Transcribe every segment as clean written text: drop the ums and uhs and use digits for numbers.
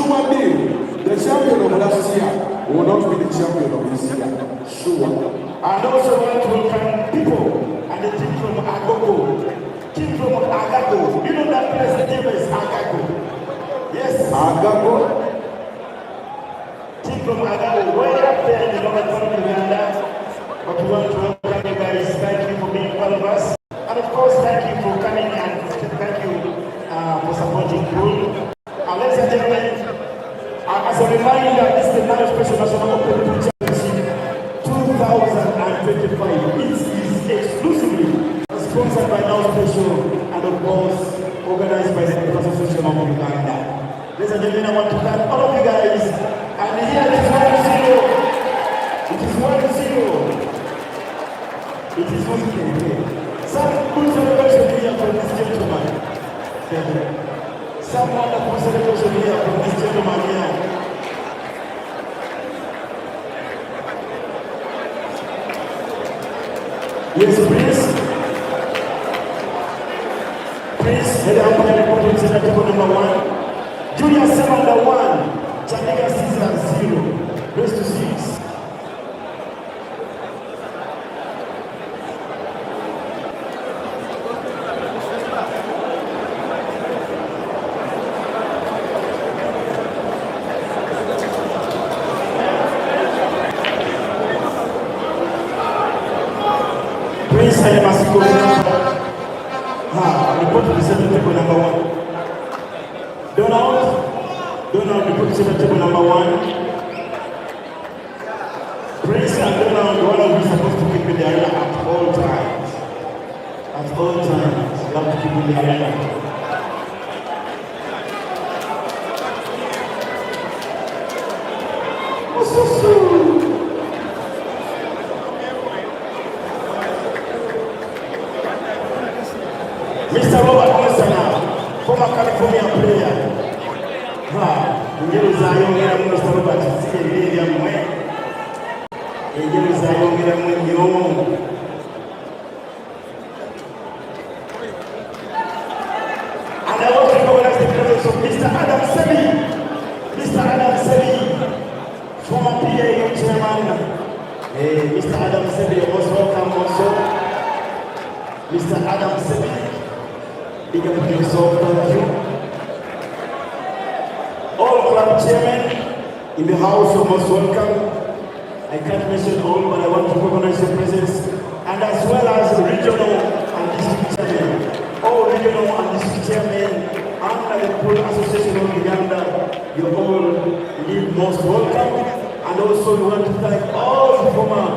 Juma the champion of last year will not be the champion of this year. Sure. And also want to welcome people and the team from Agago. Team from Agago. You know that place, the name is Agago. Yes. Agago. Team from Agago. Way up there in the northern part of Uganda. But we want to welcome you guys. Thank you for being one of us. And of course, thank you for coming and thank you for supporting Pool. Ladies and gentlemen, as a reminder, this is the Nsnopc National Open Pool Championship 2025. It is exclusively sponsored by Nsnopc and of course organized by the Association of Uganda. Ladies and gentlemen, I want to thank all of you guys. And here it is 1-0. It is 1-0. It is 1-0. Some good celebration here from this gentleman. Some wonderful celebration here from this gentleman here. Yes, please. Please, head up and report to the table number 1. Julius 7-1. Chaniga 6-0. Best to 6. Prince I must go report to the center table number 1. Donald, report to the center table number 1. Prince and Donald, one of you supposed to keep in the arena at all times. At all times, you have to keep in the arena. Mr. Robert Monsana, former California player. Mr. Robert, and I want to recognize the presence of Mr. Adam Sebi. Mr. Adam Sebi, former PA chairman. Mr. Adam Sebi, most welcome also. Mr. Adam Sebi. Big up yourself, thank you. All club chairmen in the house are most welcome. I can't mention all, but I want to recognize your presence. And as well as regional and district chairmen. All regional and district chairmen under the Pool Association of Uganda, you're all indeed most welcome. And also we want to thank all the former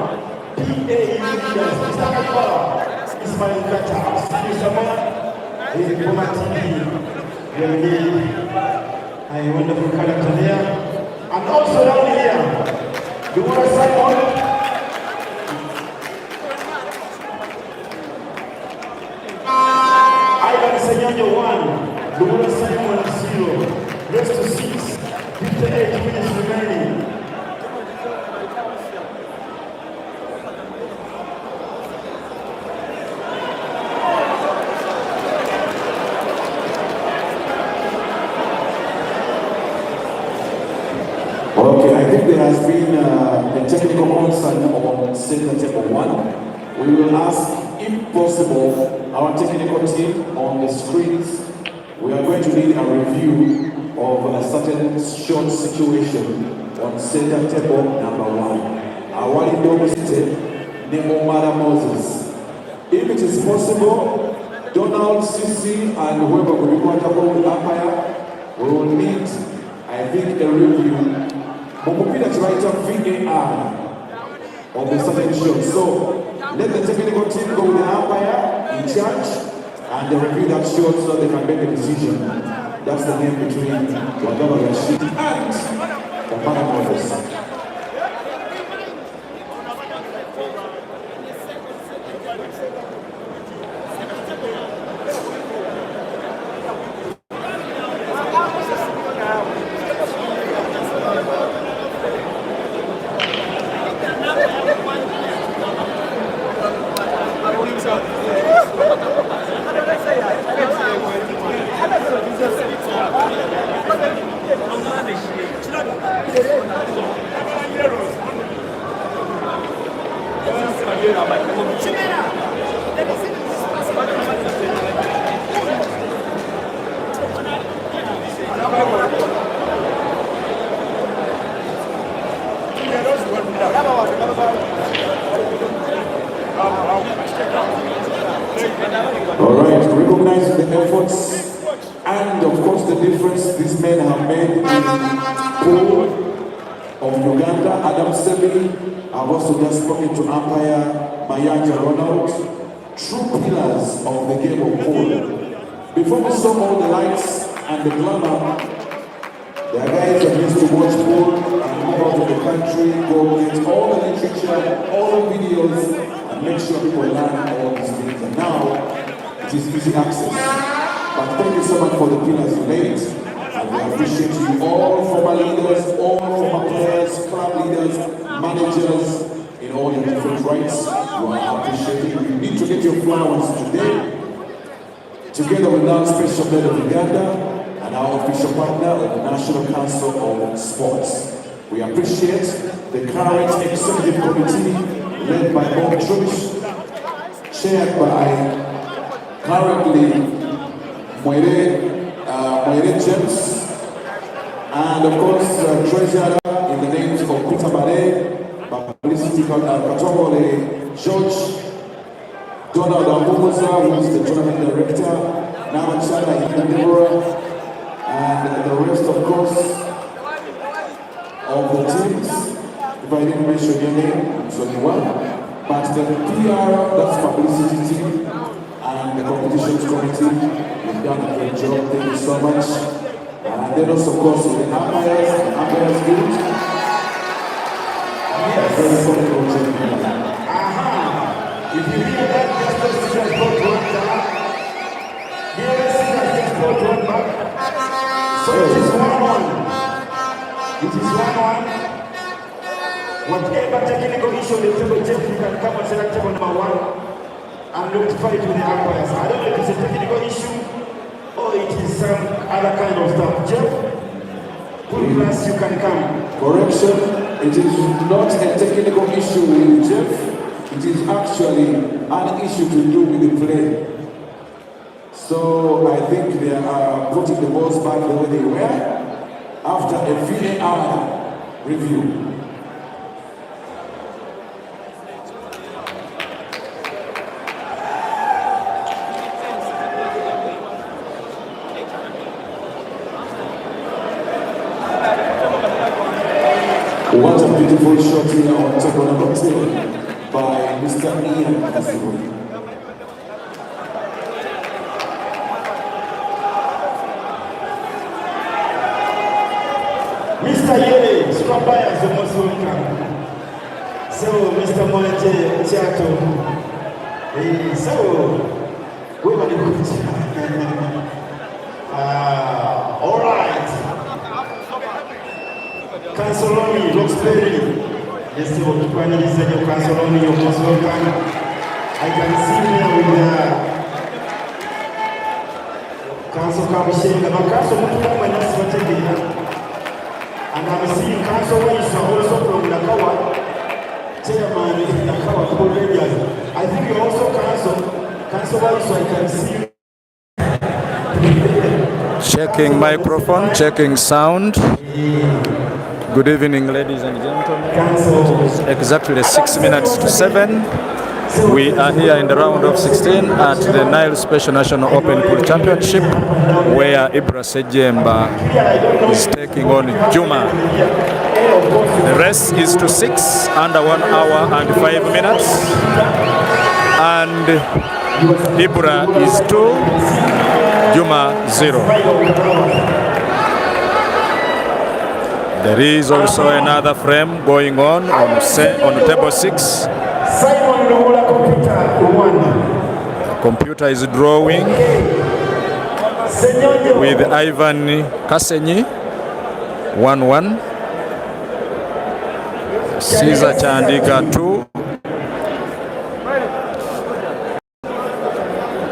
PA leaders. Mr. Ibra, Ismail Kata, Mr. Man, is a former TV. We have a wonderful character there. And also down here, you want to sign on? Ivan Ssejjemba 1, Juma Simon 0, rest to 6, 58 minutes remaining. Okay, I think there has been a technical concern on center table 1. We will ask, if possible, our technical team on the screens. We are going to need a review of a certain short situation on center table number 1. Our domestic Nemomara Moses. If it is possible, Donald, Sisi, and whoever will be going to hold the umpire, we will need, I think, a review. Mumupira to write up VAR of the certain shot. So let the technical team go with the umpire in charge and they review that shot so they can make a decision. That's the name between Wagaba Rashid and the Paramounters. I'm All right, recognize the efforts and of course the difference these men have made in pool of Uganda. Adam Sebi, I've also just spoken to umpire Mayanja Ronald, true pillars of the game of pool. Before we saw all the lights and the glamour, there are guys that used to watch pool and move out of the country, go get all the literature, all the videos, and make sure people learn all these things. And now, it is easy access. But thank you so much for the pillars you made. And we appreciate you all, former leaders, all former players, club leaders, managers, in all your different rights. You are appreciated. You need to get your flowers today. Together with our special head of Uganda and our official partner of the National Council of Sports. We appreciate the current executive committee led by Bob Trubish, chaired by currently Moire James, and of course treasurer in the names of Peter Bale, publicity Katongole, George, Donald Ambuza, who is the tournament director, now Chana Ibra, and the rest of course of the teams. If I didn't mention your name, I'm sorry, but the PR, that's publicity team, and the competitions committee, you've done a great job. Thank you so much. And then also, of course, the umpires guild. Yes. Very solid project. If you hear that, just just go to one down. Here, just go to one back. So it is 1-1. It is 1-1. Whatever technical issue on the table, Jeff, you can come and select table number 1 and notify it to the umpires. I don't know if it's a technical issue or it is some other kind of stuff. Jeff, full class, you can come. Correction, it is not a technical issue with Jeff. It is actually an issue to do with the play. So I think they are putting the balls back the way they were after a VAR review. What a beautiful shot here on table number 10 by Mr. Ian Kasiru. Mr. Yele, Scrum Buyers, the most welcome. So, Mr. Moete Chato. So, we want to go. All right. Counciloni, Roxbury. Yes, you want to finally say your Counciloni, you're most welcome. I can see here with Council Kabishing, and Council Mutuka, and that's what they did. And I'm seeing Council Ways also from Nakawa, Chairman in Nakawa, Koreas. I think you also Council Ways, so I can see. Checking microphone, checking sound. Good evening, ladies and gentlemen. It is exactly 6 minutes to 7. We are here in the round of 16 at the Nile Special National Open Pool Championship, where Ibra Ssejjemba is taking on Juma. The race is to 6 under 1 hour and 5 minutes, and Ibra is 2, Juma 0. There is also another frame going on table 6. The computer is drawing with Ivan Kasenyi 1-1. Caesar Chandiga 2.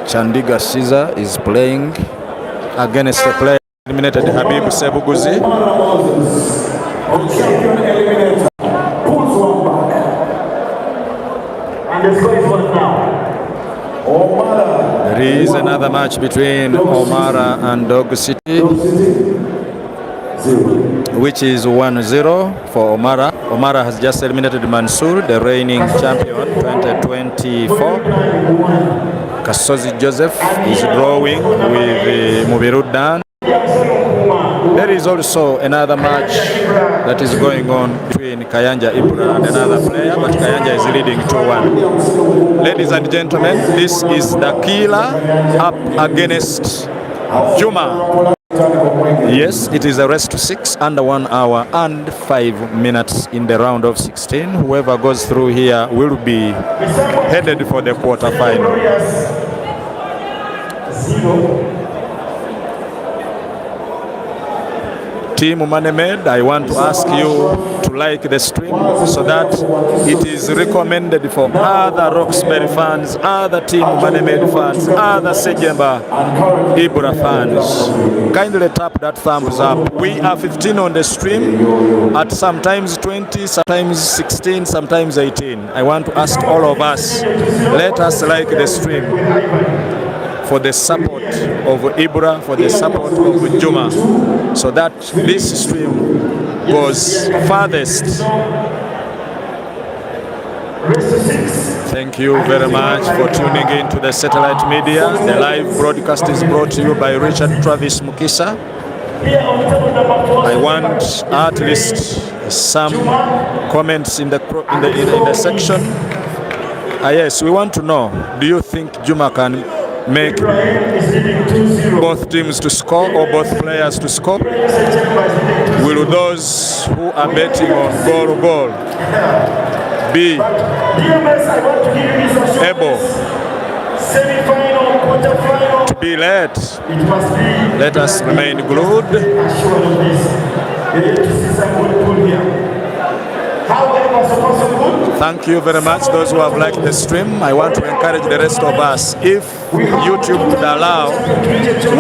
Chandiga Caesar is playing against the player eliminated Habib Sebuguzi. Champion eliminator pulls one back, and the score is what now? There is another match between Omara and Dog City, which is 1-0 for Omara. Omara has just eliminated Mansour, the reigning champion 2024. Kasozi Joseph is drawing with Mubirudan. There is also another match that is going on between Kayanja Ibra and another player, but Kayanja is leading 2-1. Ladies and gentlemen, this is the killer up against Juma. Yes, it is a race to 6 under 1 hour and 5 minutes in the round of 16. Whoever goes through here will be headed for the quarterfinal. Team Manemed, I want to ask you to like the stream so that it is recommended for other Roxbury fans, other Team Manemed fans, other Ssejjemba Ibra fans. Kindly tap that thumbs up. We are 15 on the stream, at sometimes 20, sometimes 16, sometimes 18. I want to ask all of us, let us like the stream for the support of Ibra, for the support of Juma, so that this stream goes farthest. Thank you very much for tuning in to the satellite media. The live broadcast is brought to you by Richard Travis Mukisa. I want at least some comments in the section. Yes, we want to know, do you think Juma can make both teams to score or both players to score? Will those who are betting on goal be able to be led? Let us remain glued. Thank you very much, those who have liked the stream. I want to encourage the rest of us, if YouTube would allow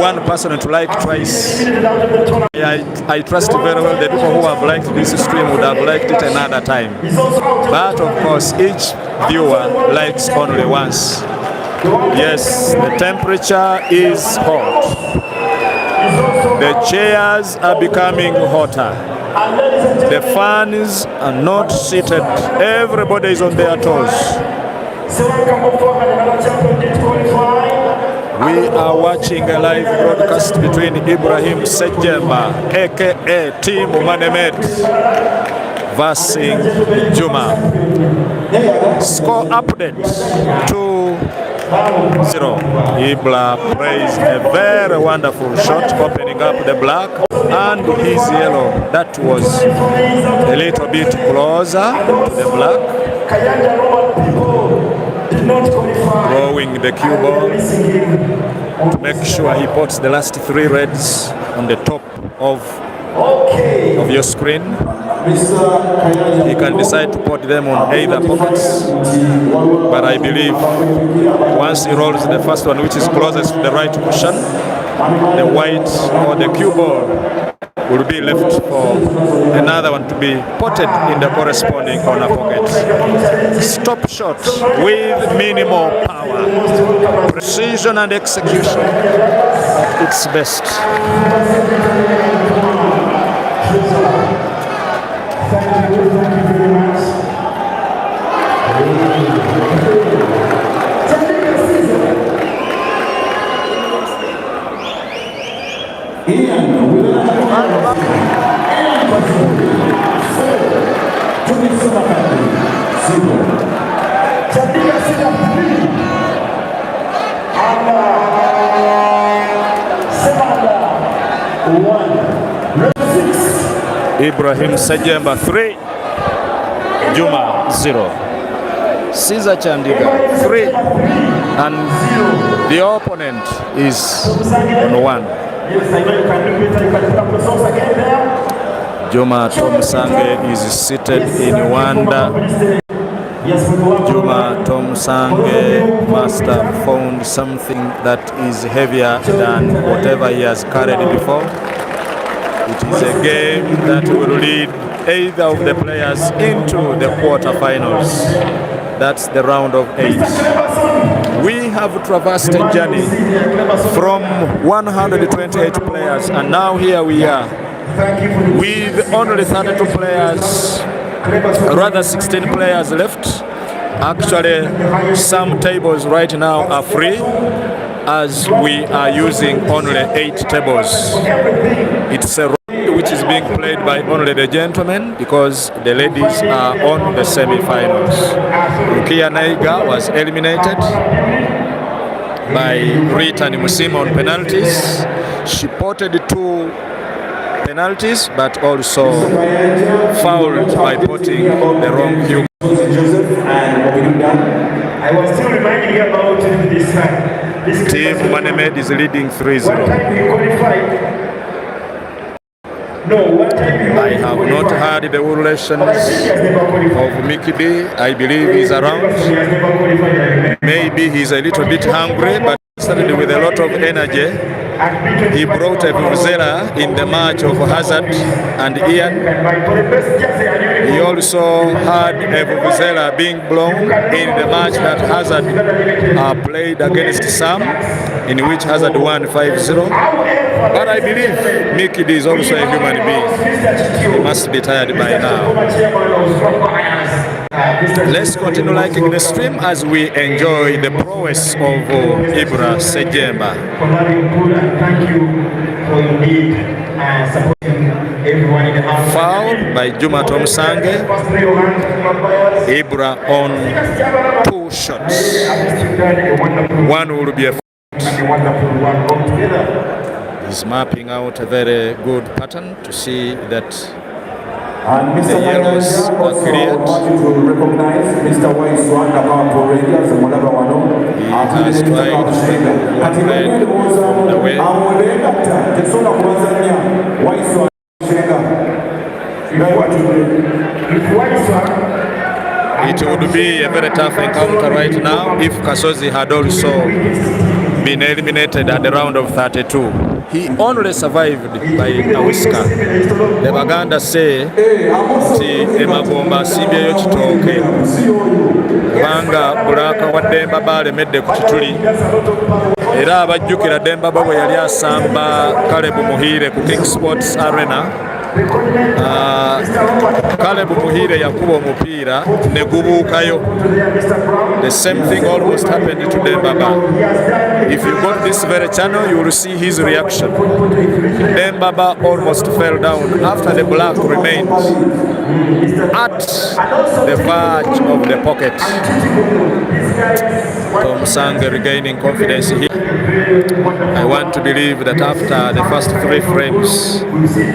one person to like twice, I trust very well the people who have liked this stream would have liked it another time. But of course, each viewer likes only once. Yes, the temperature is hot. The chairs are becoming hotter. The fans are not seated. Everybody is on their toes. We are watching a live broadcast between Ibrahim Ssejjemba, aka Team Manemed, versus Juma. Score update 2-0. Ibra plays a very wonderful shot, opening up the black, and his yellow. That was a little bit closer to the black. Throwing the cue ball to make sure he puts the last 3 reds on the top of your screen. He can decide to put them on either pockets, but I believe once he rolls the first one, which is closest to the right cushion, the white or the cue ball will be left for another one to be potted in the corresponding corner pocket. Stop shot with minimal power, precision and execution at its best. Thank you very much. Ibrahim Ssejjemba 3, Juma 0. Caesar Chandiga 3, and the opponent is on 1. Juma Tomusange is seated in wonder. Juma Tomusange must have found something that is heavier than whatever he has carried before. It is a game that will lead either of the players into the quarterfinals. That's the round of 8. We have traversed a journey from 128 players, and now here we are with only 32 players, rather 16 players left. Actually, some tables right now are free, as we are using only 8 tables. It's a round which is being played by only the gentlemen because the ladies are on the semi-finals. Rukia Naiga was eliminated by Rita Nimusima on penalties. She potted 2 penalties, but also fouled by potting the wrong cue. I was still reminding you about this Team Manemed is leading 3-0. I have not heard the relations of Mickey D. I believe he's around. Maybe he's a little bit hungry, but started with a lot of energy. He brought a vuvuzela in the match of Hazard and Ian. He also had a vuvuzela being blown in the match that Hazard played against Sam, in which Hazard won 5-0. But I believe Mickey D is also a human being. He must be tired by now. Let's continue liking the stream as we enjoy the prowess of Ibra Ssejjemba. Thank you for your need and supporting everyone in the house. Fouled by Juma Tomusange. Ibra on 2 shots. One will be a He's mapping out a very good pattern to see that and Mr. the yellows are cleared. I want you to recognize Mr. Weiss about already as a Mulaba Wano. He has tried one leg away. It would be a very tough encounter right now if Kasozi had also been eliminated at the round of 32. He only survived by a whisker. The Baganda say ti emagomba asimbyeyo kitooke kubanga Bulaka wa Demba balemedde ku kituli era abajjukira Demba bwe yali asamba Kalebu Muhire ku King Sports Arena. Kalebu Muhire yakuba omupiira ne gubuukayo. The same thing almost happened to Dembaba. If you go to this very channel, you will see his reaction. Dembaba almost fell down after the black remained at the verge of the pocket. Tomusange regaining confidence here. I want to believe that after the first 3 frames,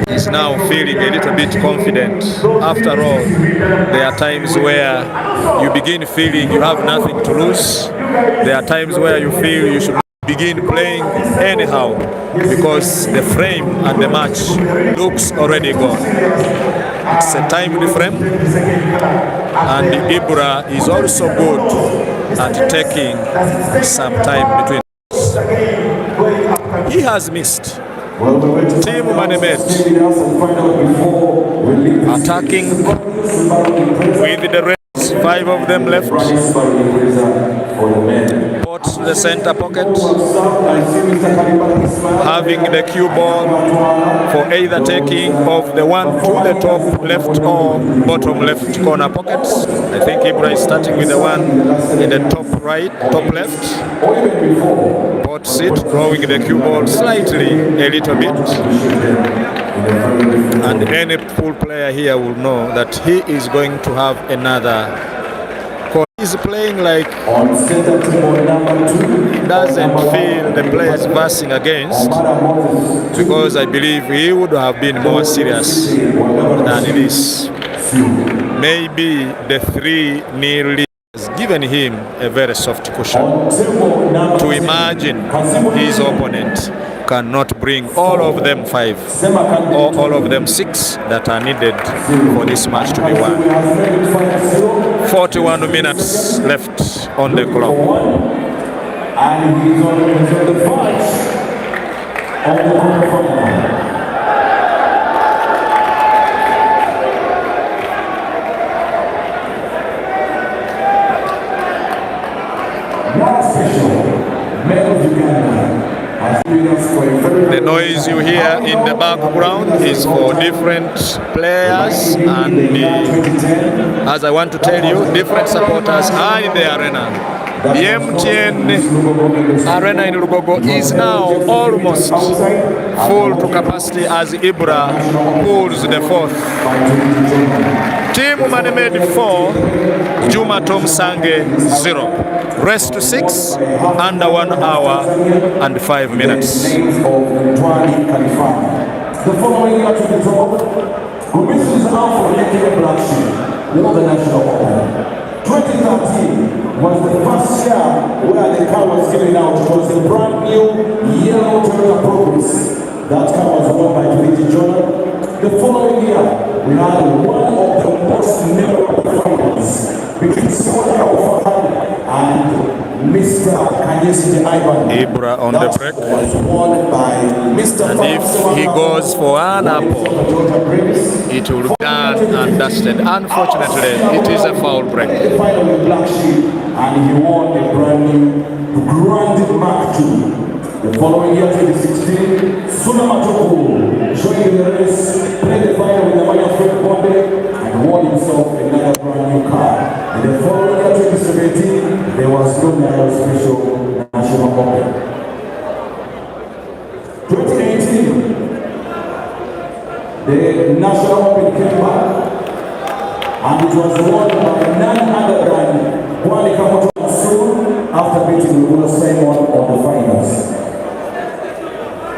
he's now feeling a little bit confident. After all, there are times where you begin feeling you have nothing to lose. There are times where you feel you should begin playing anyhow because the frame and the match looks already gone. It's a timely frame, and Ibra is also good at taking some time between. He has missed. Team Manemed attacking with the Reds, 5 of them left. Pot to the center pocket, having the cue ball for either taking of the one to the top left or bottom left corner pockets. I think Ibra is starting with the one in the top right, top left. Pots it, throwing the cue ball slightly, a little bit. And any pool player here will know that he is going to have another. He's playing like he doesn't feel the players versing against, because I believe he would have been more serious than this. Maybe the 3-0 lead has given him a very soft cushion to imagine his opponent cannot bring all of them 5 or all of them 6 that are needed for this match to be won. 41 minutes left on the clock. And he's on the verge of the quarterfinal. noise you hear in the background is for different players, and as I want to tell you, different supporters are in the arena. The MTN Arena in Lugogo is now almost full to capacity as Ibra pulls the fourth. Team Manemedi 4, Juma Tomusange 0. Rest 6, under 1 hour and 5 minutes. The following year to the top, Julius is out for making a black sheep, won the national award. 2013 was the first year where the car was given out. It was a brand new yellow Toyota Progress. That car was won by Juma. The following year, we had one of the most memorable finals between and Mr. Ibra on the break, and if he goes for an apple, it will be done and dusted. Unfortunately, it is a foul break. And he won a brand new branded Mark II. The following year, 2016, Nsnopc, showing the race, played the final with the money of Fred Bonde and won himself another brand new car. In the following year, 2017, there was no special national open. 2018, the national open came back, and it was won by none other than Wale Kamoto soon after beating Will Simon on the finals.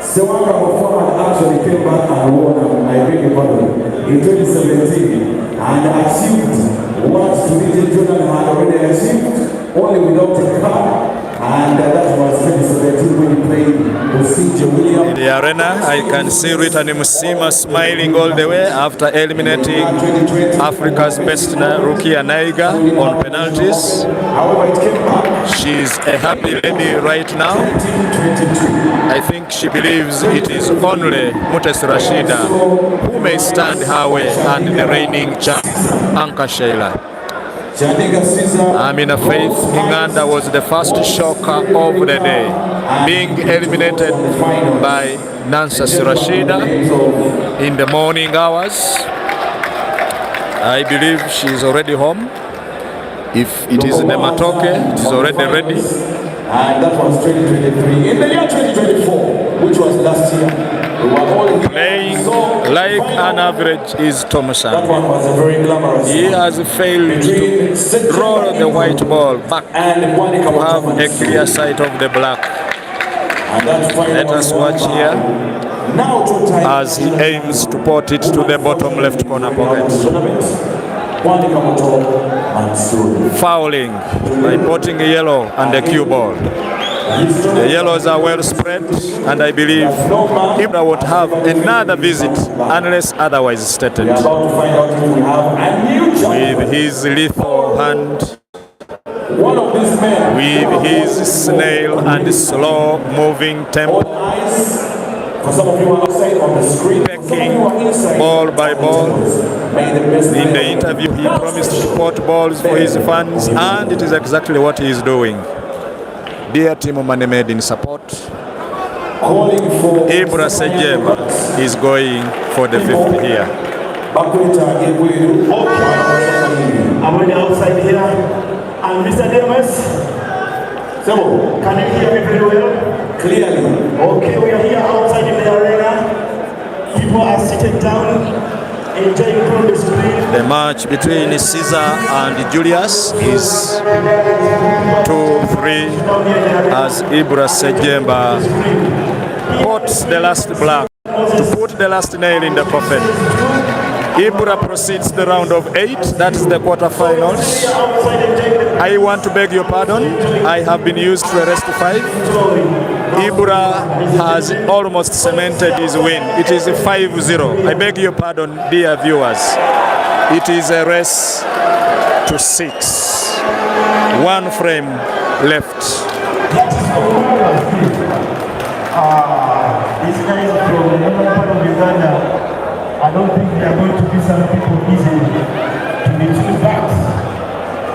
Sewanga before actually came back and won, I beg your pardon, in 2017 and achieved what Tunisian Jordan had already achieved, only without a car. And that was 2017 when he played with Ssejjemba. In the arena, I can see Rita Musima smiling all the way after eliminating Africa's best rookie Naiga on penalties. She's a happy lady right now. I think she believes it is only Mutes Rashida who may stand her way and the reigning champ, Anka Sheila. Amina Faith Inganda was the first shocker of the day, being eliminated by Nsnopc Rashida in the morning hours. I believe she is already home. If it is Nematoke, it is already ready. And that was 2023. In the year 2024, which was last year, we were all playing like an average is Tomusange. That one was a very glamorous. He has failed to draw the white ball back to have a clear sight of the black. Let us watch here as he aims to put it to the bottom left corner pocket. Fouling by putting a yellow and a cue ball. The yellows are well spread, and I believe Ibra would have another visit unless otherwise stated. With his lethal hand, with his snail and slow moving tempo, pecking ball by ball. In the interview, he promised to put balls for his fans, and it is exactly what he is doing. Dear Team Manemedi in support, Ibra Ssejjemba is going for the fifth here. I'm on the outside here, and Mr. Demas, so can you hear me very well? Clearly. Okay, we are here outside in the arena. People are seated down, enjoying from the screen. The match between Caesar and Julius is 2-3 as Ibra Ssejjemba puts the last black to put the last nail in the coffin. Ibra proceeds the round of 8, that is the quarterfinals. I want to beg your pardon, I have been used to a rest 5. Ibra has almost cemented his win. It is a 5-0. I beg your pardon, dear viewers. It is a race to 6. 1 frame left. These guys from the northern part of Uganda, I don't think they are going to be some people easy to be too fast.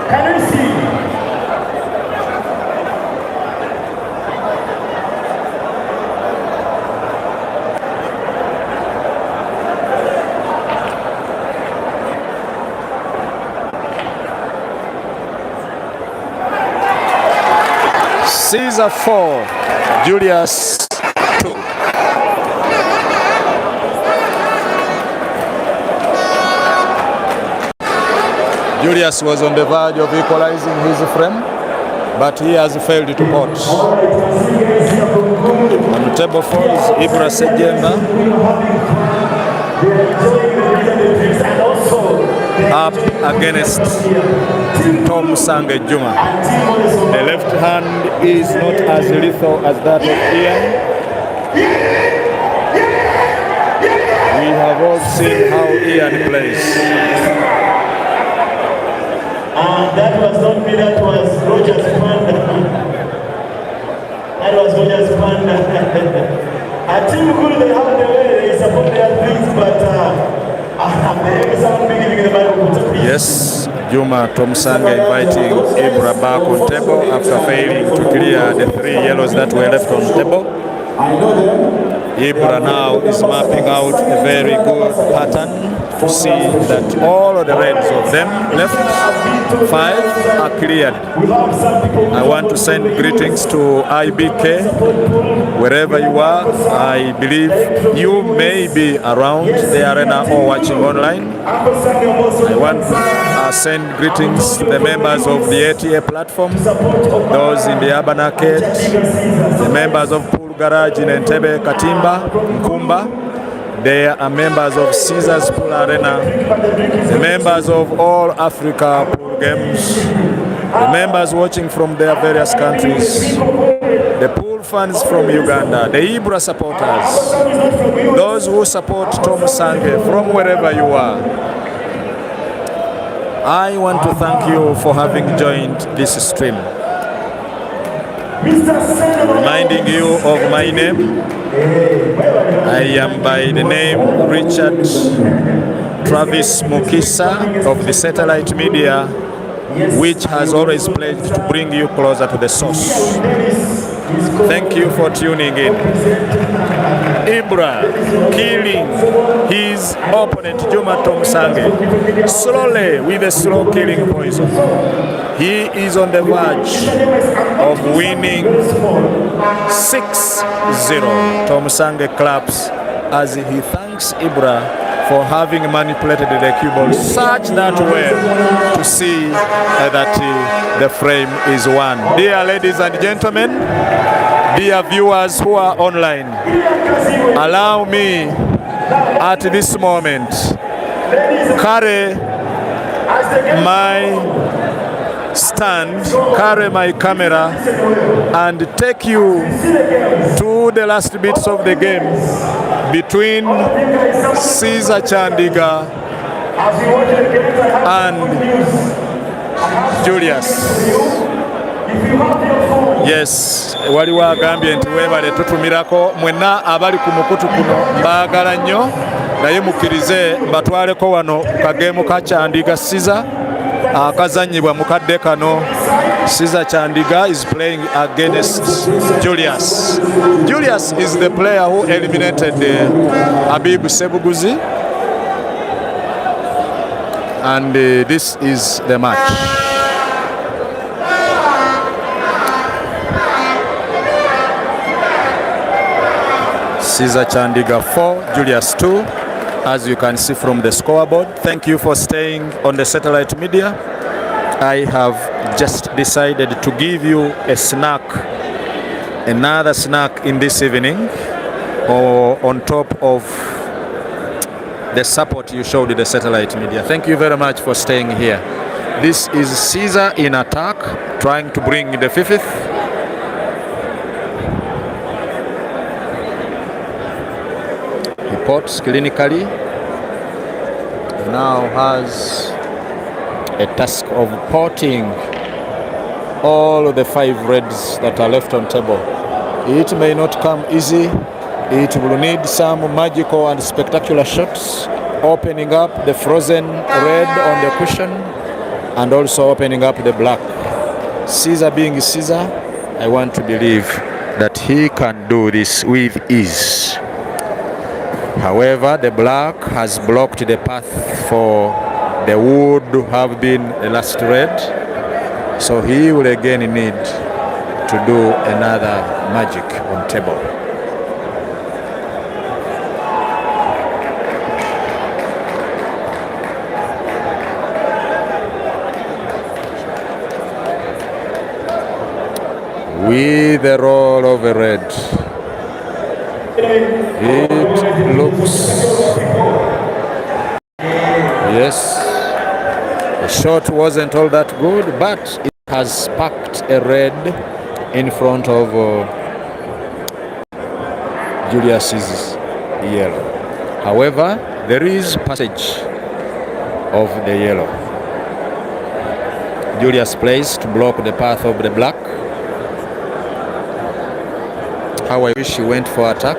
Can you see? Caesar 4, Julius 2. Julius was on the verge of equalizing his frame, but he has failed to pot. On table 4 is Ibra Ssejjemba up against Tomusange Juma. The left hand is not as lethal as that of Ian. We have all seen how Ian plays. That was not me, that was Roger's panda. That was Roger's panda. A team good, they have the way, they support their things, but yes, Juma Tomusange inviting Ibra back on table after failing to clear the 3 yellows that were left on table. Ibra now is mapping out a very good pattern to see that all of the reds of them left 5 are cleared. I want to send greetings to IBK wherever you are. I believe you may be around the arena or watching online. I want to send greetings to the members of the ATA platform, those in the Urban Arcade, the members of Pool Garage in Entebbe, Katimba, Nkumba. They are members of Caesars Pool Arena, the members of all Africa Pool Games, the members watching from their various countries, the pool fans from Uganda, the Ibra supporters, those who support Tomusange from wherever you are. I want to thank you for having joined this stream. Reminding you of my name, I am by the name Richard Travis Mukisa of the Satellite Media, which has always pledged to bring you closer to the source. Thank you for tuning in. Ibra killing his opponent Juma Tomusange slowly with a slow killing poison. He is on the verge of winning 6-0. Tomusange claps as he thanks Ibra for having manipulated the cue ball such that way to see that the frame is won. Dear ladies and gentlemen, dear viewers who are online, allow me at this moment carry my stand, carry my camera and take you to the last bits of the game between Caesar Chandiga and Julius. Yes, waliwo agambye nti webale tutumirako mwenna abali ku mukutu kuno mbaagala nnyo naye mukkirize mbatwaleko wano ku kageemu ka Chandiga Caesar akazannyibwa mu kadde kano. Caesar Chandiga is playing against Julius. Julius is the player who eliminated Habib Sebuguzi, and this is the match. Caesar Chandiga 4, Julius 2, as you can see from the scoreboard. Thank you for staying on the Satellite Media. I have just decided to give you a snack, another snack in this evening, or on top of the support you showed the Satellite Media. Thank you very much for staying here. This is Caesar in attack, trying to bring the fifth. He pots clinically, now has a task of potting all the 5 reds that are left on table. It may not come easy. It will need some magical and spectacular shots, opening up the frozen red on the cushion and also opening up the black. Caesar being Caesar, I want to believe that he can do this with ease. However, the black has blocked the path for the wood have been the last red, so he will again need to do another magic on table. With a roll of a red, it looks, yes, the shot wasn't all that good, but it has sparked a red in front of Julius's yellow. However, there is passage of the yellow. Julius plays to block the path of the black. How I wish he went for attack.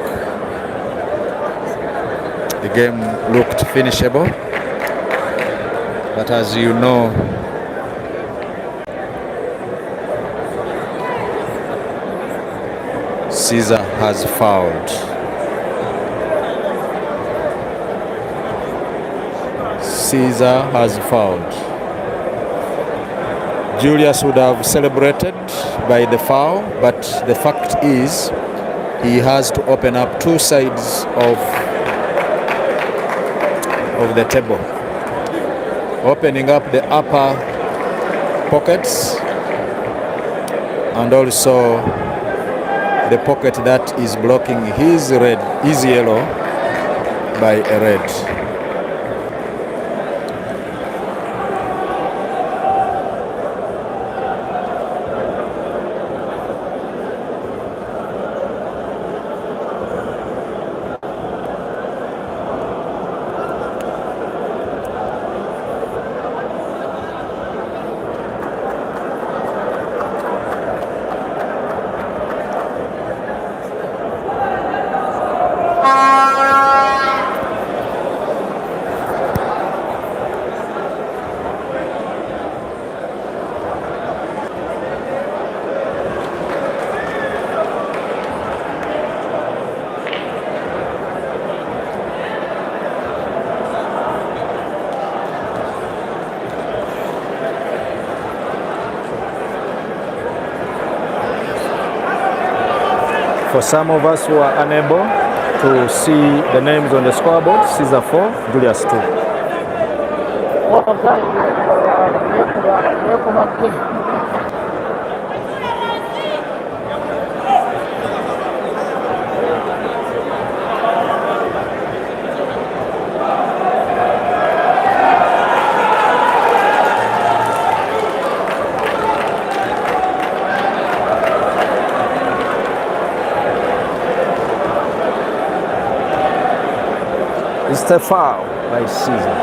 The game looked finishable, but as you know, Caesar has fouled. Caesar has fouled. Julius would have celebrated by the foul, but the fact is he has to open up two sides of the table, opening up the upper pockets and also the pocket that is blocking his yellow by a red. For some of us who are unable to see the names on the scoreboard, Caesar 4, Julius 2. It's a foul by Caesar.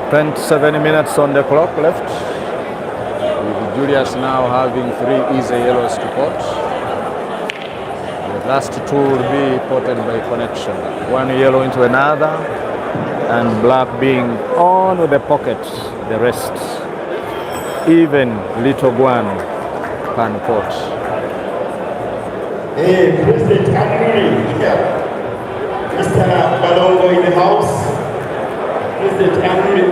Spent 7 minutes on the clock left, with Julius now having 3 easy yellows to pot. The last 2 will be potted by connection. 1 yellow into another, and black being on with the pocket. The rest, even little Guan can pot. Hey, President Henry here. Mr. Balongo in the house. President Henry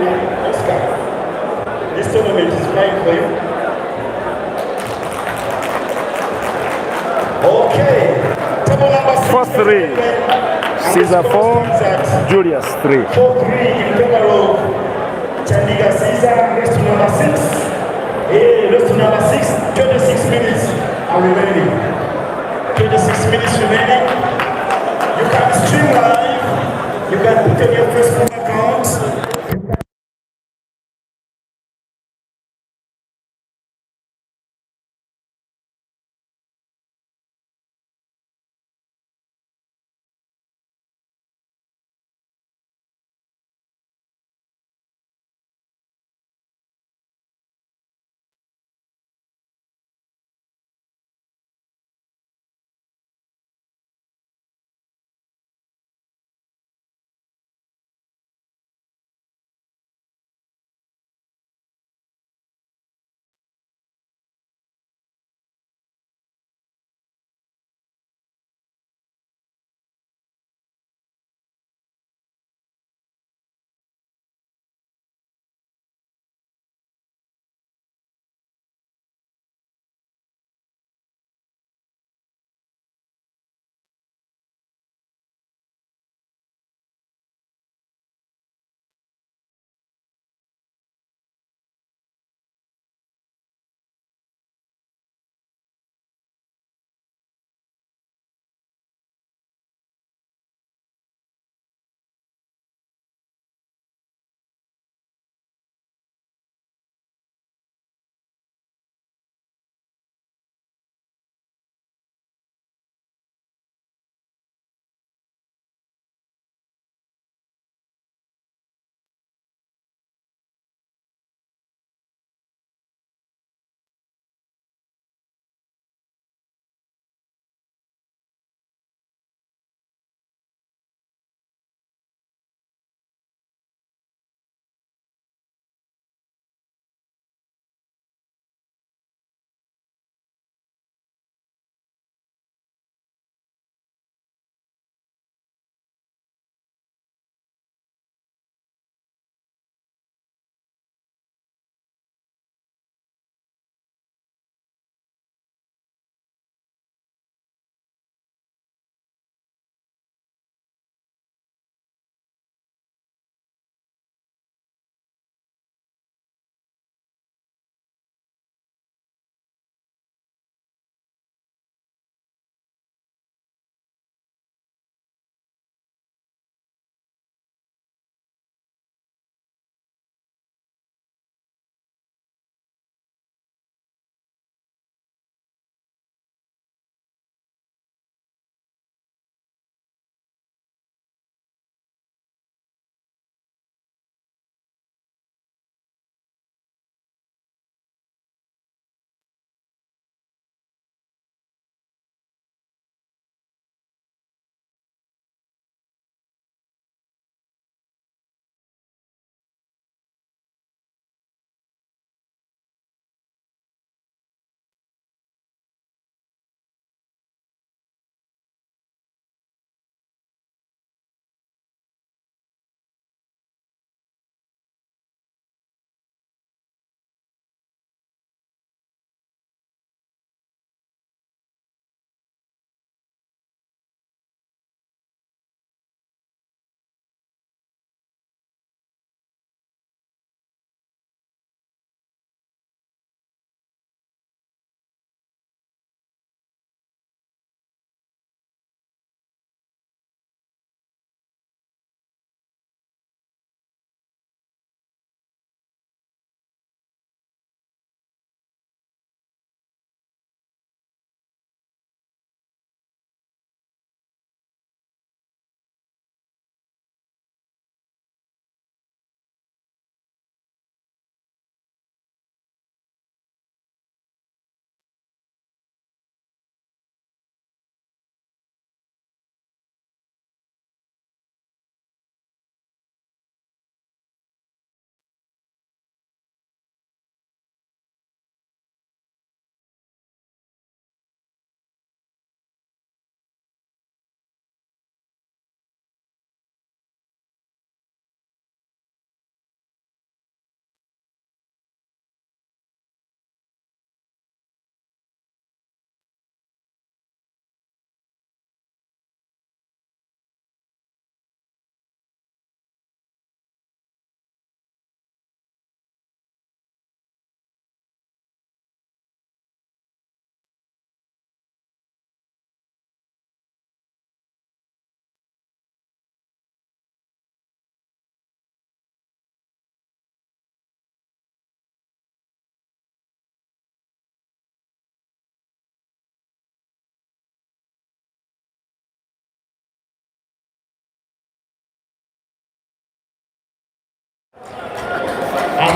Oscar. This tournament is fine for you. Okay. 4-3, Caesar 4, Julius 3. 4-3 in favor of Chandiga Caesar. Race to number 6. Hey, race to number 6. 26 minutes are remaining. 26 minutes remaining. You can stream live. You can put on your Facebook account.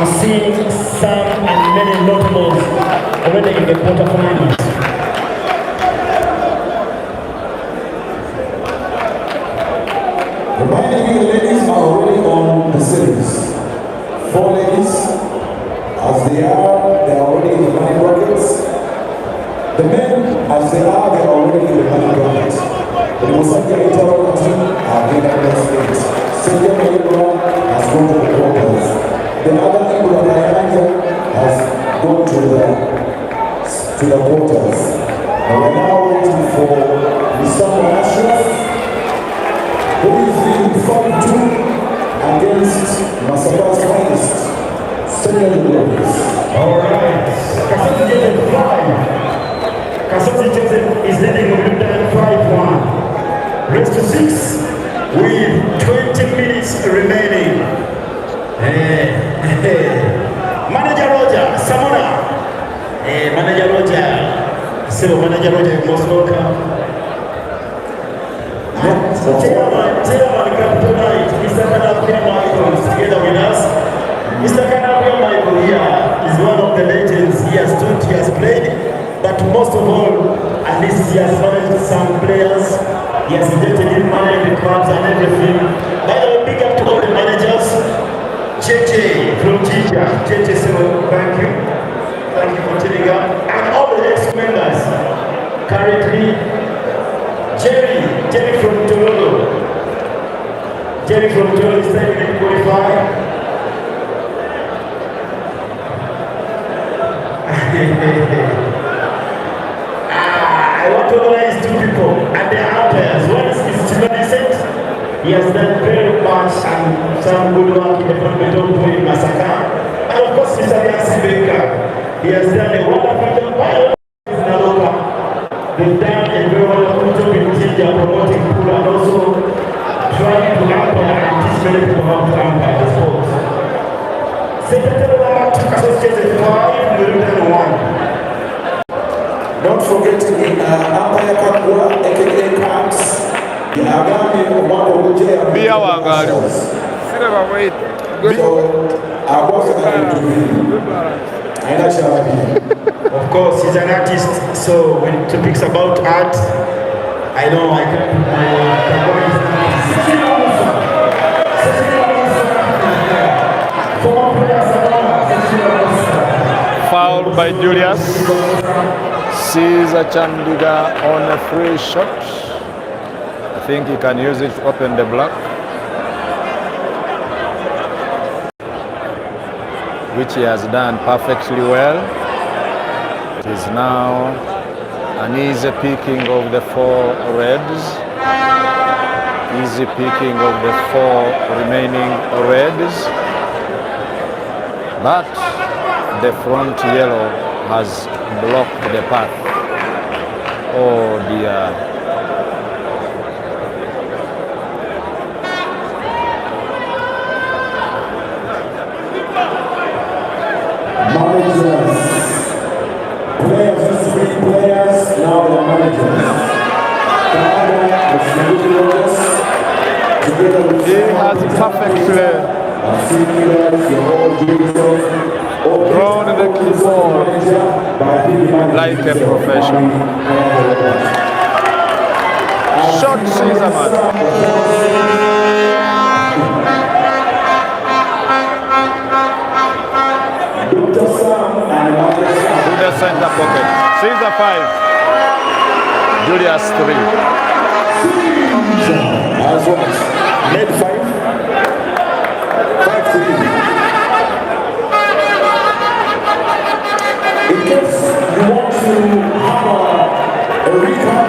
I'm seeing some and many notables already in the quarterfinals. Reminding you, the ladies are already on the series. 4 ladies, as they are already in the money brackets. The men, as they are already in the money brackets. The Tomusange International team are in the next stage. Ssejjemba Ibra has gone to the quarters. The other Ibra has gone to the quarters. And we're now waiting for Nsnopc, who is in 5-2 against Massacre's finest, Julius. All right. Ssejjemba is leading with 5-1. Race to 6 with 20 minutes remaining. Manager Roger, Samona. Manager Roger. So Manager Roger, most welcome. Chairman tonight, Mr. Kanapia Michael is together with us. Mr. Kanapia Michael here is one of the legends. He has stood, he has played, but most of all, at least he has managed some players. He has injected in money in the clubs and everything. By the way, big up to all the managers. JJ from Ginger. JJ, so thank you. Thank you for tuning up. And all the ex-members currently. Jerry from Toronto. Jerry from Toronto is taking it qualified. I want to organize 2 people and they are umpires. One is Julius. He has done very much and some good work in the fundamental point in Massacre. And of course, Mr. Ssejjemba, he has done a wonderful job. They've done a very wonderful job in Ginger promoting pool and also trying to umpire and teach many people how to umpire the sport. Ssejjemba took associated 5, Middleton 1. Don't forget the umpire Kakula, aka Camps. The Agami of one of the JR. Bia Wangaru. Wait. So, I wasn't going to be. And I shall be. Of course, he's an artist, so when topics about art, I know I can put my Fouled by Julius. Ssejjemba on a free shot. I think he can use it to open the block, which he has done perfectly well. It is now an easy picking of the 4 reds. Easy picking of the 4 remaining reds. But the front yellow has blocked the path. Oh dear. Managers. Players used to be players, now they're managers. He has perfectly drawn the keyboard like a professional. Shot Ssejjemba. To the center pocket. Ssejjemba 5. Julius 3. As well. Net 5. 5-3. In case you want to have a recap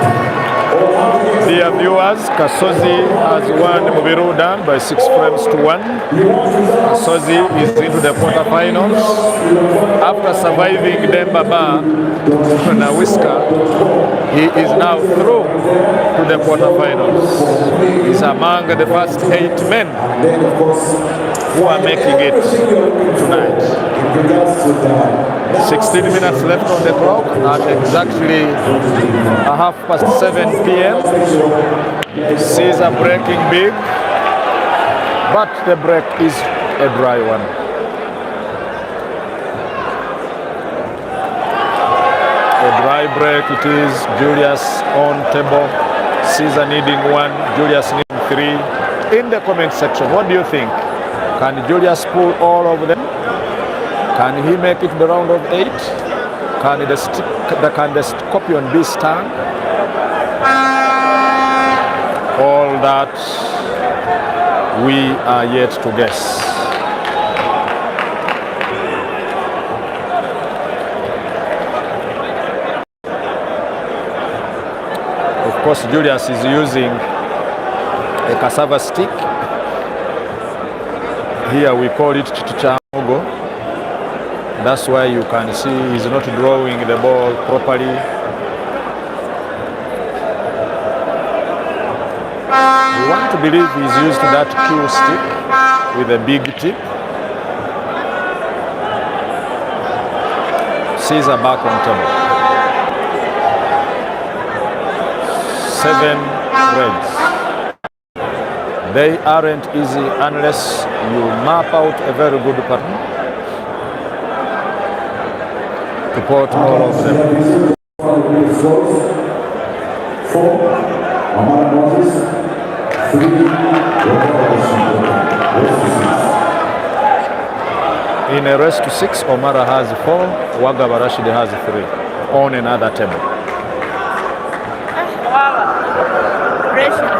or how the Dear viewers, Kasozi has won Mubirudan by 6 frames to 1. Kasozi is into the quarterfinals. After surviving Dembaba na Whisker, he is now through to the quarterfinals. He's among the first 8 men who are making it tonight. 16 minutes left on the clock at exactly 7:30 p.m. Caesar breaking big, but the break is a dry one. dry break it is. Julius on table, Caesar needing 1, Julius needing 3. In the comment section, what do you think? Can Julius pull all of them? Can he make it the round of 8? Can the Scorpion be stung? All that we are yet to guess. Of course, Julius is using a cassava stick. Here we call it chichamogo. That's why you can see he's not drawing the ball properly. We want to believe he's used that cue stick with a big tip. Caesar back on table. 7 reds. They aren't easy unless you map out a very good pattern to put all of them. 4, Amara Moses, 3, in a race to 6, Omara has 4, Wagaba Rashid has 3 on another table. Pressure.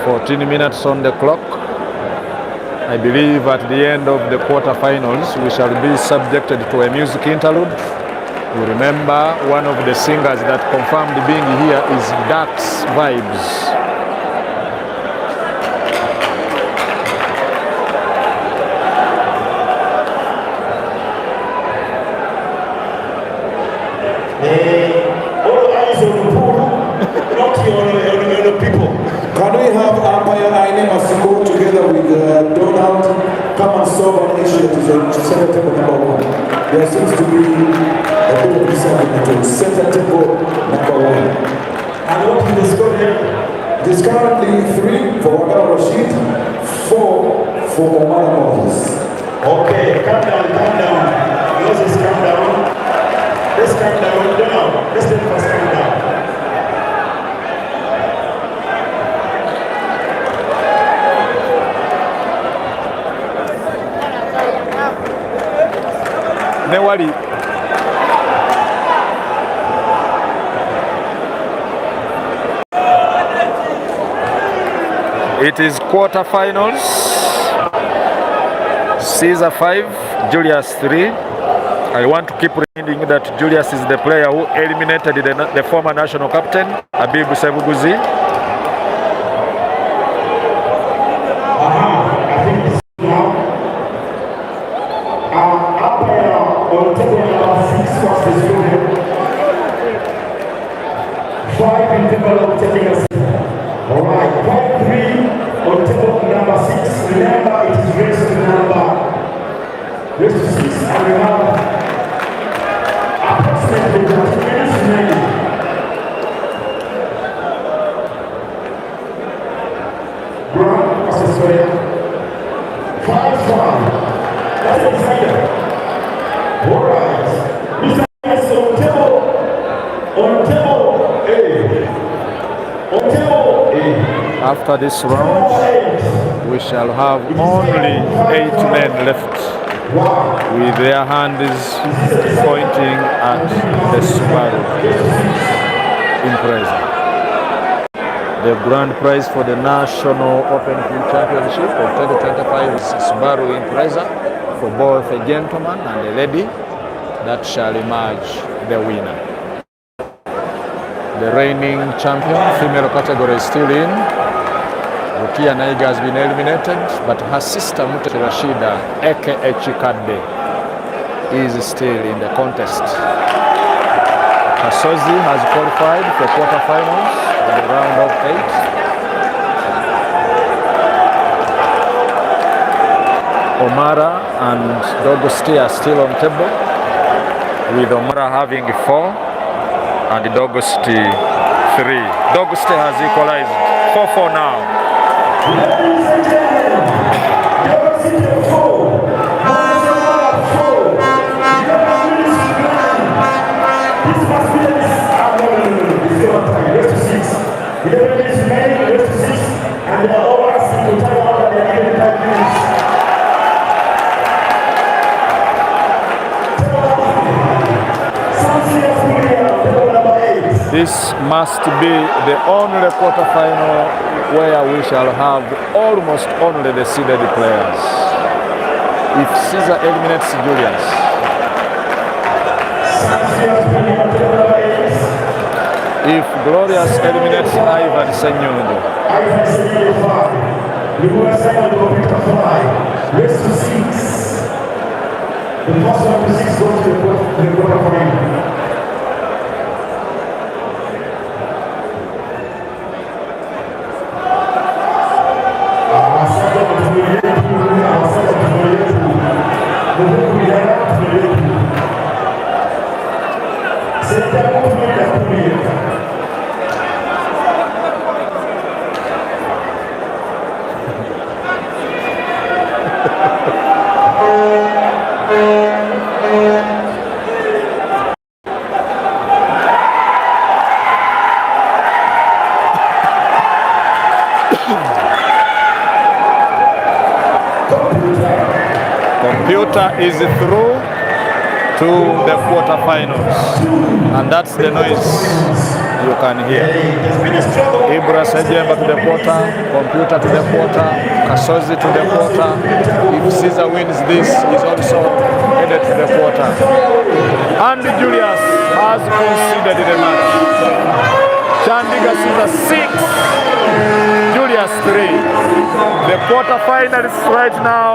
14 minutes on the clock. I believe at the end of the quarterfinals we shall be subjected to a music interlude. You remember one of the singers that confirmed being here is Dax Vibes. All eyes on the pool, not on the people. Can we have umpire Aine Masiko together with Donald come and solve an issue that is on center table number 1? There seems to be a bit of disagreement on center table number 1. And what is the score here? It is currently 3 for Wagaba Rashid, 4 for Omar Moses. Okay, calm down. Moses, calm down. Let's calm down. Donald, let's take first calm down. Newali. It is quarterfinals. Caesar 5, Julius 3. I want to keep reminding that Julius is the player who eliminated the former national captain, Habib Sebuguzi. I think this is now. On table number 6 was the student. 5 in table of taking us. Alright, 5-3 on table number 6. Remember, it is race to 6, and we have approximately 30 minutes remaining. Brown versus Soya. 5-5. That's the decider. All right. Mr. Yes, on table A. On table A. After this round, we shall have only 8 men left with their hands pointing at the Subaru Impreza. The grand prize for the National Open Championship of 2025 is Subaru Impreza for both a gentleman and a lady. That shall emerge the winner. The reigning champion, female category, is still in. Rukia Naiga has been eliminated, but her sister Mute Rashida, aka Chikade, is still in the contest. Kasozi has qualified for quarterfinals in the round of 8. Omara and Dogosti are still on table, with Omara having 4 and Dogosti 3. Dogosti has equalized 4-4 now. Ladies and gentlemen, This must be the only quarterfinal where we shall have almost only the seeded players. If Caesar eliminates Julius, if Glorious eliminates Ivan Ssejjemba, the first one to 6 goes to the quarterfinal. Computer is through to the quarterfinals, and that's the noise you can hear. Ibra Ssejjemba to the quarter, Computer to the quarter, Kasozi to the quarter. If Caesar wins this, he's also headed to the quarter. And Julius has conceded the match. Chandiga Caesar 6, Julius 3. The quarterfinalists right now.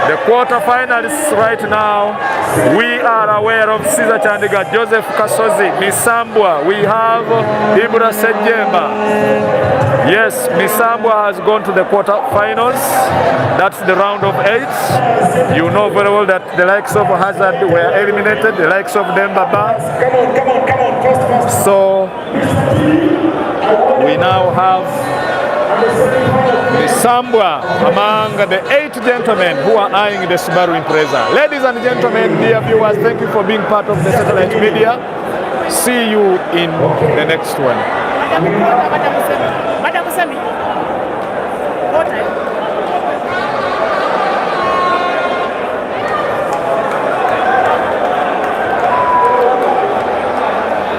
The quarterfinalists right now, we are aware of Caesar Chandiga, Joseph Kasozi, Misambwa. We have Ibra Ssejjemba. Yes, Misambwa has gone to the quarterfinals. That's the round of 8. You know very well that the likes of Hazard were eliminated, the likes of Dembaba. So we now have Misambwa among the 8 gentlemen who are eyeing the Subaru Impreza. Ladies and gentlemen, dear viewers, thank you for being part of the satellite media. See you in the next one.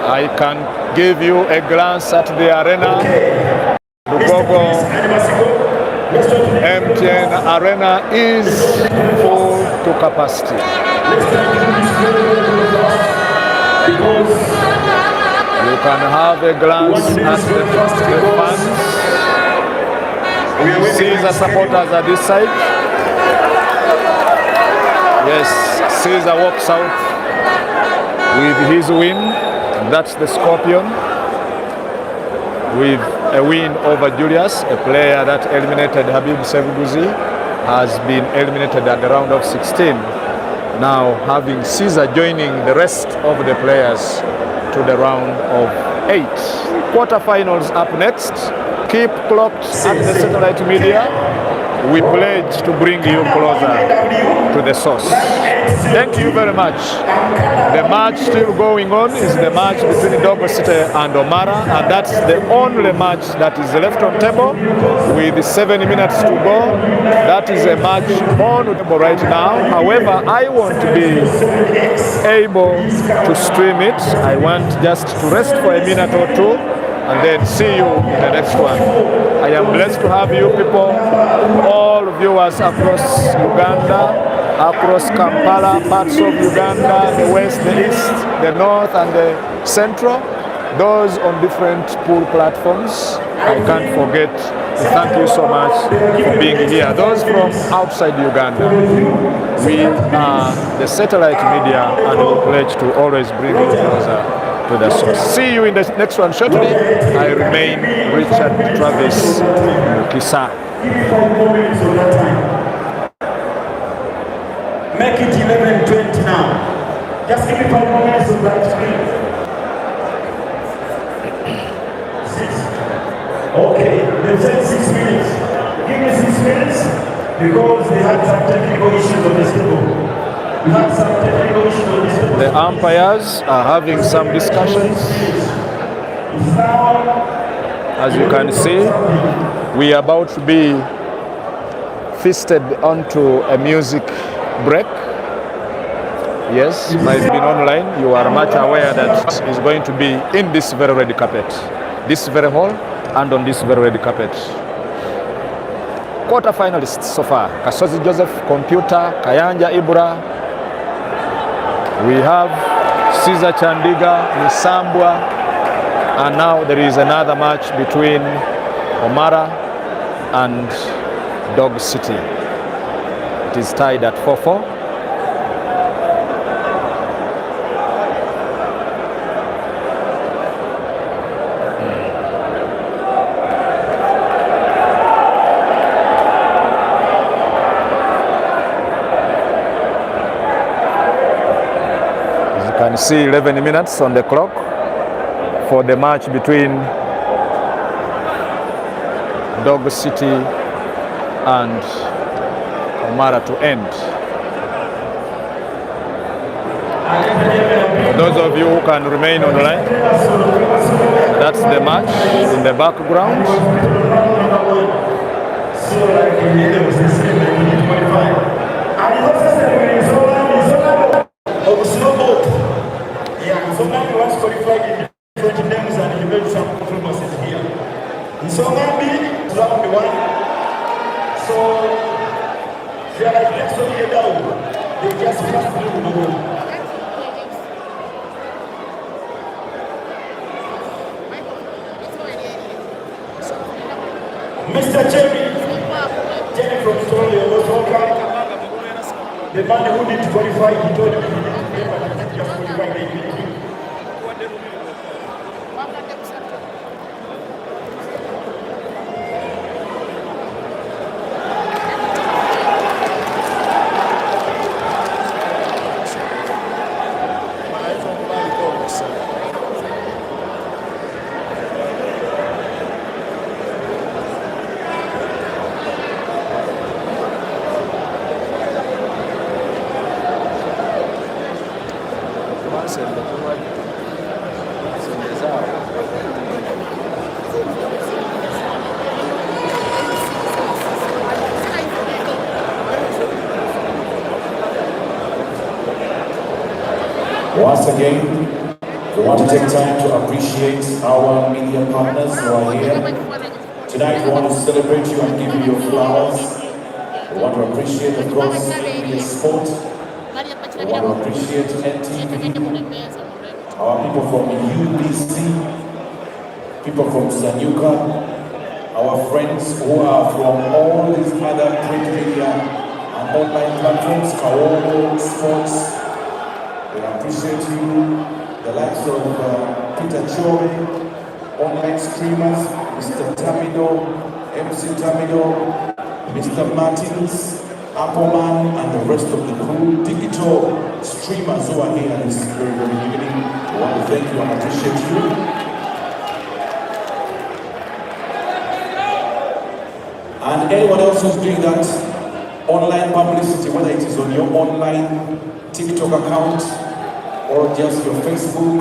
I can give you a glance at the arena. Lugogo MTN Arena is full to capacity. You can have a glance at the fans. Caesar supporters at this side. Yes, Caesar walks out with his win. That's the Scorpion. With a win over Julius, a player that eliminated Habib Sevguzi, has been eliminated at the round of 16. Now having Caesar joining the rest of the players to the round of 8. Quarterfinals up next. Keep clocked at the satellite media. We pledge to bring you closer to the source. Thank you very much. The match still going on is the match between Dogo City and Omara, and that's the only match that is left on table with 7 minutes to go. That is a match on the table right now. However, I want to be able to stream it. I want just to rest for a minute or two and then see you in the next one. I am blessed to have you people, all viewers across Uganda, across Kampala, parts of Uganda, the west, the east, the north and the central, those on different pool platforms. I can't forget to thank you so much for being here. Those from outside Uganda, we are the satellite media and we pledge to always bring you closer to the source. See you in the next one shortly. I remain Richard Travis Mukisa. Make it 11:20 now. Just give me 5 more minutes of that screen. 6. Okay, they've said 6 minutes. Give me 6 minutes. because they had some technical issues on the table. We had some technical issues on the table. The umpires are having some discussions. As you can see, we are about to be feasted onto a music break. Yes, might have been online. You are much aware that it's going to be in this very red carpet, this very hall, and on this very red carpet. Quarterfinalists so far: Kasozi Joseph, Computer, Kayanja Ibra. We have Caesar Chandiga, Nisambwa, and now there is another match between Omara and Dog City. It is tied at 4-4. As you can see, 11 minutes on the clock for the match between Dog City and Omara to end. For those of you who can remain online, that's the match in the background. Somebody was qualified in different names and he made some performances here. Nsnopc, round one. So they are like next one year down. They just passed through the wall. Mr. Jerry from Toronto was welcome. The man who did qualify, he told me he didn't just qualify. Once again, we want to take time to appreciate our media partners who are here. Tonight we want to celebrate you and give you your flowers. We want to appreciate, of course, media sport. We want to appreciate NTV, our people from UBC, people from Sanyuka, our friends who are from all these other great media and online platforms, Kaogo, Sports. We appreciate you, the likes of Peter Chore, online streamers, Mr. Tamido, MC Tamido, Mr. Martins, Appleman, and the rest of the crew, digital streamers who are here this very, very evening. We want to thank you and appreciate you. And anyone else who's doing that online publicity, whether it is on your online TikTok account or just your Facebook,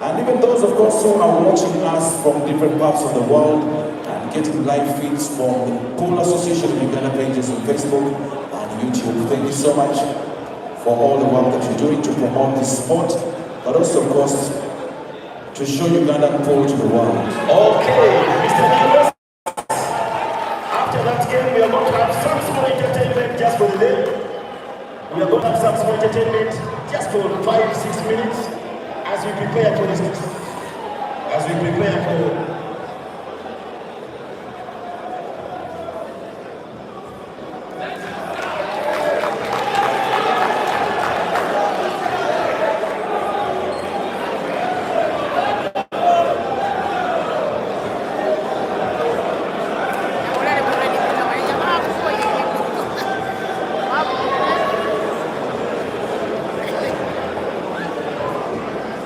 and even those, of course, who are watching us from different parts of the world and getting live feeds from the Pool Association of Uganda pages on Facebook and YouTube. Thank you so much for all the work that you're doing to promote this sport, but also, of course, to show Ugandan pool to the world. Okay, Mr. Julius. After that game, we are going to have some small entertainment just for the day. We are going to have some small entertainment just for 5-6 minutes as we prepare for this. As we prepare for.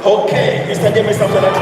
Okay, Mr. James, after that.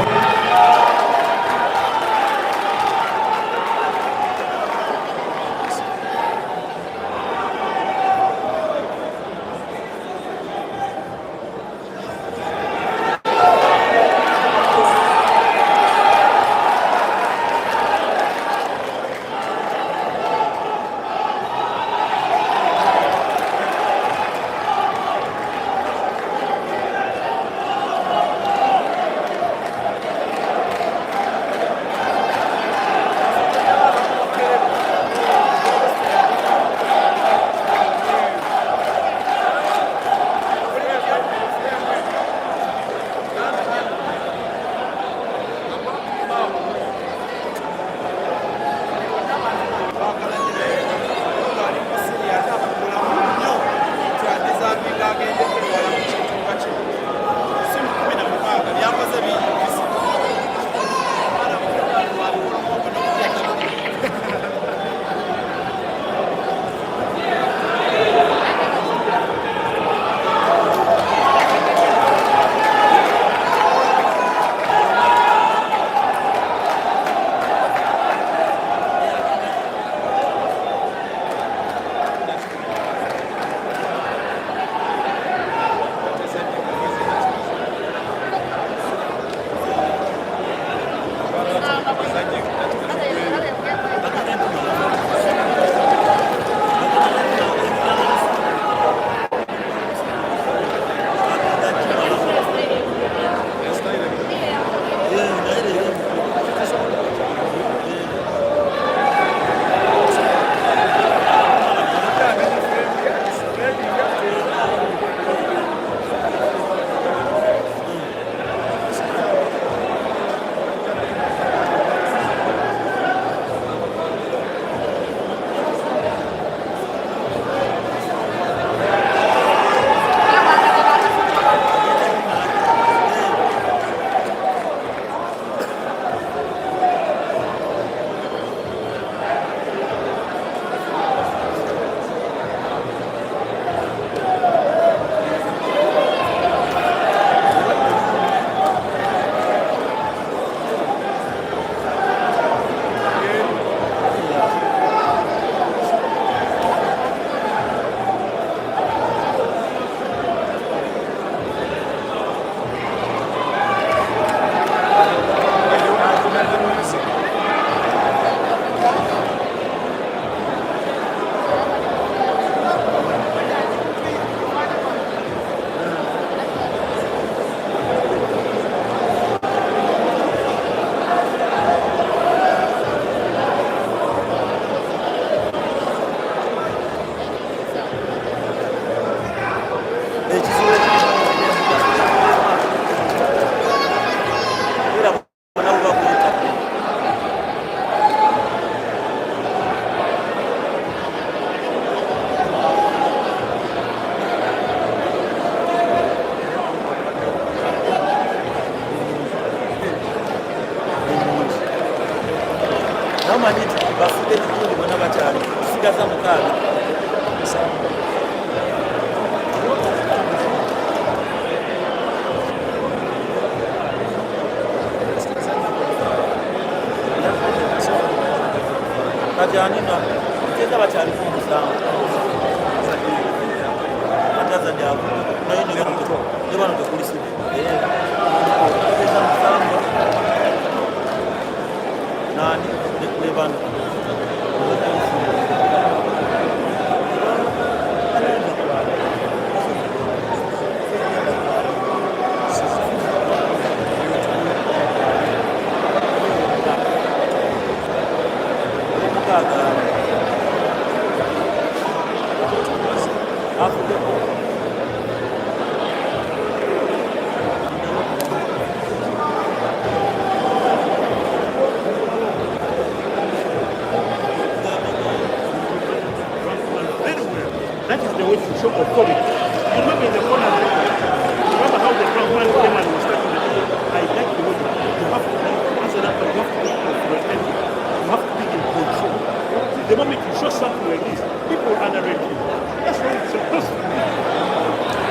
omanyi nti bafudde ekikundi bonna bakyali sigaza mukaaga kajanina teza bakyali ku musango ataza lyako naye ne bano tekulisibe teza musango nani nekule bano That is the way to show authority. You look in the corner, remember how the ground man came and was starting the game. I like the way you have to answer that, but you have to be comprehensive. You have to be in control. See, the moment you show something like this, people underrate you. That's what it's supposed to be.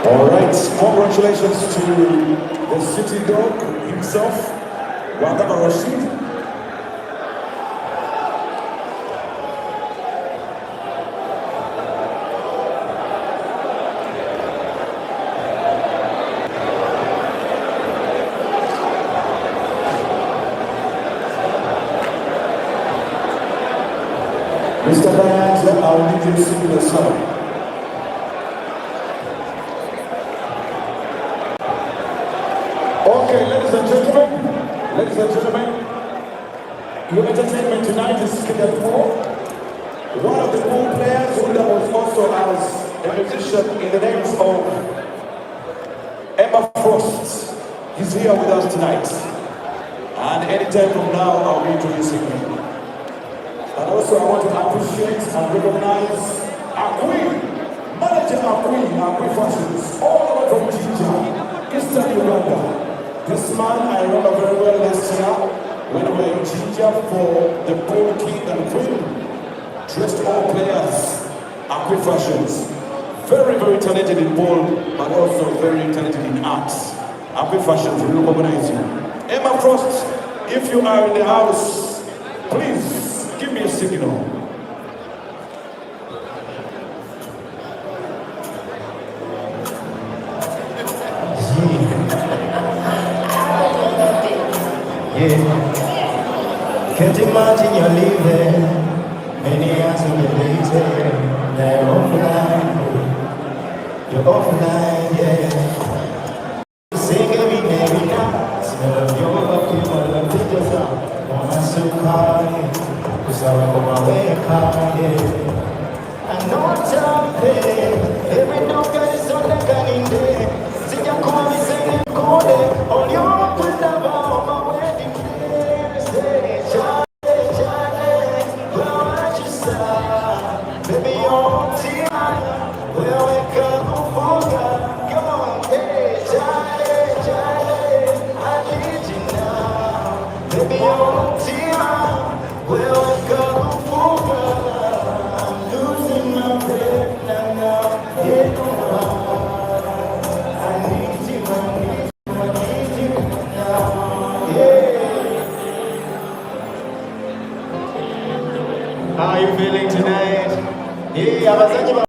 All right, congratulations to the city dog himself, Wagaba Rashid. Mr. Diane, I'll need you to sing the song. Okay, ladies and gentlemen, your entertainment tonight is scheduled for one of the pool players who was also as a musician in the names of Emma Frost. He's here with us tonight. And anytime from now, I'll be introducing him. And also I want to appreciate and recognize our queen, manager our queen fashions, all the way from Jinja, Eastern Uganda. This man I remember very well last year when we were in Jinja for the Pool King and Queen. Dressed all players, Akwi Fashions. Very, very talented in ball, but also very talented in arts. Akwi Fashions, we recognize you. Emma Frost, if you are in the house, please give me a signal. Can't imagine you're leaving. Many years in the later, they're offline. You're offline, yeah. Sing every day, every night. Smell of your love, you want to take us out. Want us to cry, 'cause I will go my way, yeah. How are you feeling tonight? Hey, abazanyi ba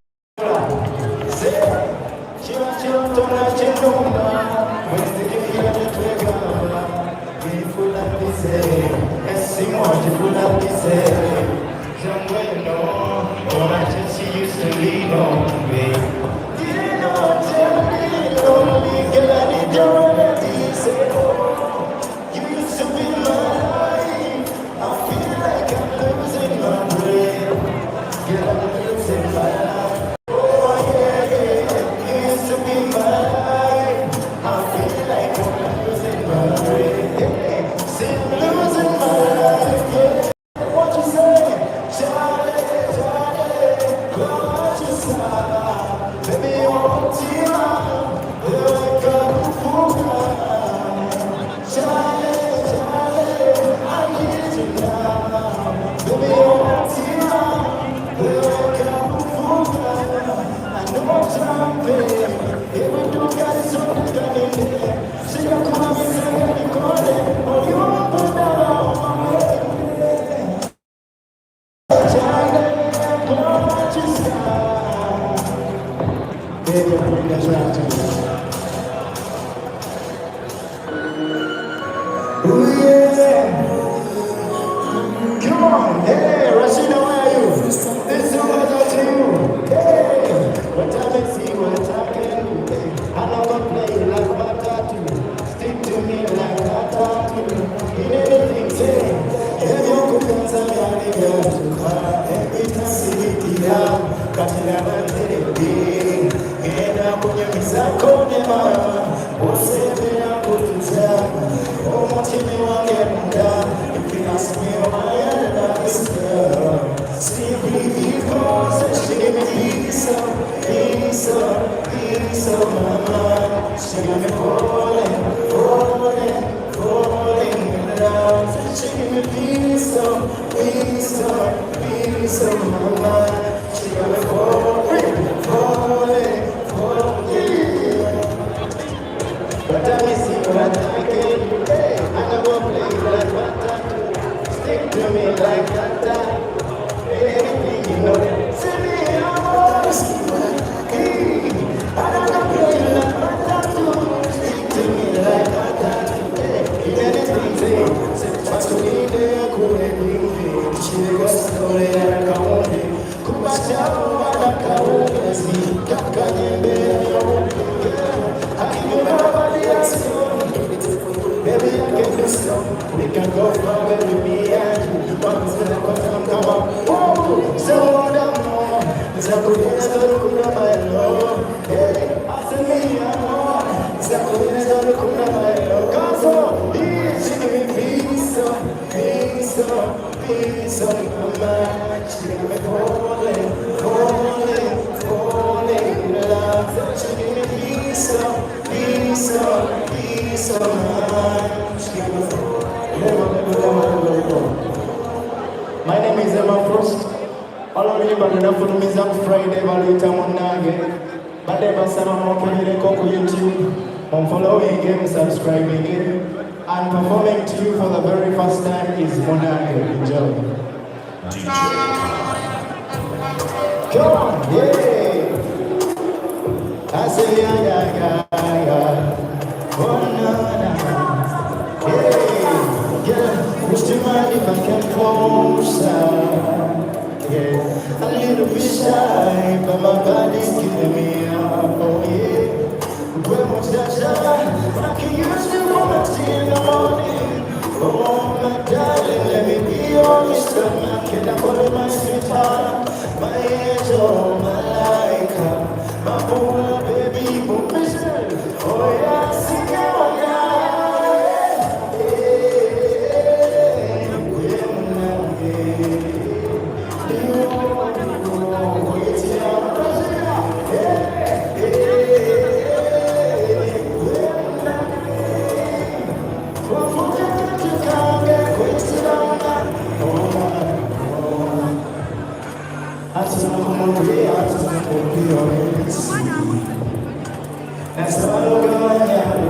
My name is Ssejjemba. Ololuyimba lunafunumiza ku Friday baluyita Munnange. Badde basaba mwokelereko ku YouTube. On following him, subscribing him, and performing to you for the very first time is Munnange. Enjoy. Come on, yeah. I say yeah. Oh no. Yeah. Would you mind if I came closer? Yeah, a little bit shy, but my body's giving me up. Oh yeah, where was that shy? I can use you for my tea in the morning. Oh my darling, let me be your Mr. Can I call you my sweetheart? My angel, my liker, my boy, baby, boy, oh yeah, sing out now. That's all